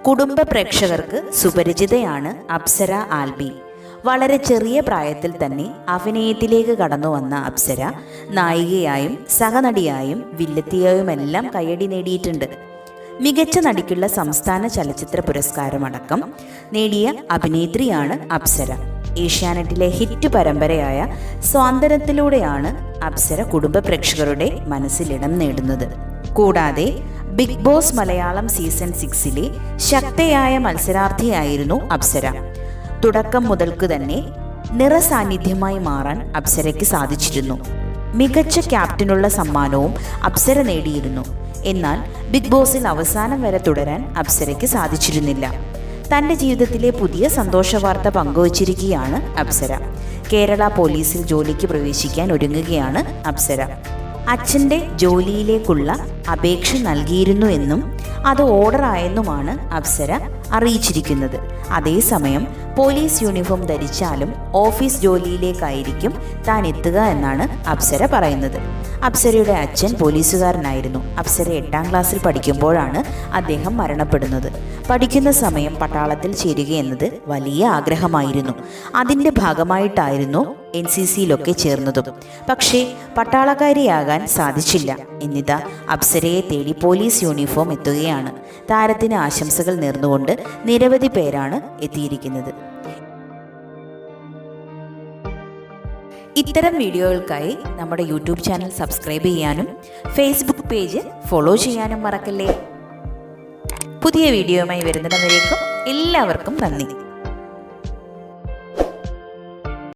കുടുംബ പ്രേക്ഷകർക്ക് സുപരിചിതയാണ് അപ്സര ആൽബി. വളരെ ചെറിയ പ്രായത്തിൽ തന്നെ അഭിനയത്തിലേക്ക് കടന്നു വന്ന അപ്സര നായികയായും സഹനടിയായും വില്ലത്തിയായുമെല്ലാം കയ്യടി നേടിയിട്ടുണ്ട്. മികച്ച നടിക്കുള്ള സംസ്ഥാന ചലച്ചിത്ര പുരസ്കാരമടക്കം നേടിയ അഭിനേത്രിയാണ് അപ്സര. ഏഷ്യാനെറ്റിലെ ഹിറ്റ് പരമ്പരയായ സ്വാതന്ത്ര്യത്തിലൂടെയാണ് അപ്സര കുടുംബ പ്രേക്ഷകരുടെ മനസ്സിലിടം നേടുന്നത്. കൂടാതെ ബിഗ് ബോസ് മലയാളം സീസൺ 6 ശക്തയായ മത്സരാർത്ഥിയായിരുന്നു അപ്സര. തുടക്കം മുതൽക്ക് തന്നെ നിറസാന്നിധ്യമായി മാറാൻ അപ്സരയ്ക്ക് സാധിച്ചിരുന്നു. മികച്ച ക്യാപ്റ്റനുള്ള സമ്മാനവും അപ്സര നേടിയിരുന്നു. എന്നാൽ ബിഗ് ബോസിൽ അവസാനം വരെ തുടരാൻ അപ്സരയ്ക്ക് സാധിച്ചിരുന്നില്ല. തൻ്റെ ജീവിതത്തിലെ പുതിയ സന്തോഷ വാർത്ത പങ്കുവച്ചിരിക്കുകയാണ് അപ്സര. കേരള പോലീസിൽ ജോലിക്ക് പ്രവേശിക്കാൻ ഒരുങ്ങുകയാണ് അപ്സര. അച്ഛൻ്റെ ജോലിയിലേക്കുള്ള അപേക്ഷ നൽകിയിരുന്നു എന്നും അത് ഓർഡർ ആയെന്നുമാണ് അപ്സര അറിയിച്ചിരിക്കുന്നത്. അതേസമയം പോലീസ് യൂണിഫോം ധരിച്ചാലും ഓഫീസ് ജോലിയിലേക്കായിരിക്കും താൻ എത്തുക എന്നാണ് അപ്സര പറയുന്നത്. അപ്സരയുടെ അച്ഛൻ പോലീസുകാരനായിരുന്നു. അപ്സര 8ാം ക്ലാസ്സിൽ പഠിക്കുമ്പോഴാണ് അദ്ദേഹം മരണപ്പെടുന്നത്. പഠിക്കുന്ന സമയം പട്ടാളത്തിൽ ചേരുകയെന്നത് വലിയ ആഗ്രഹമായിരുന്നു. അതിൻ്റെ ഭാഗമായിട്ടായിരുന്നു NCCയിലൊക്കെ ചേർന്നതും. പക്ഷേ പട്ടാളക്കാരിയാകാൻ സാധിച്ചില്ല. എന്നിതാ അപ്സരയെ തേടി പോലീസ് യൂണിഫോം എത്തുകയാണ്. താരത്തിന് ആശംസകൾ നേർന്നുകൊണ്ട് നിരവധി പേരാണ് എത്തിയിരിക്കുന്നത്. ഇത്തരം വീഡിയോകൾക്കായി നമ്മുടെ യൂട്യൂബ് ചാനൽ സബ്സ്ക്രൈബ് ചെയ്യാനും ഫേസ്ബുക്ക് പേജ് ഫോളോ ചെയ്യാനും മറക്കല്ലേ. പുതിയ വീഡിയോയുമായി വരുന്നിടം വരേക്കും എല്ലാവർക്കും നന്ദി.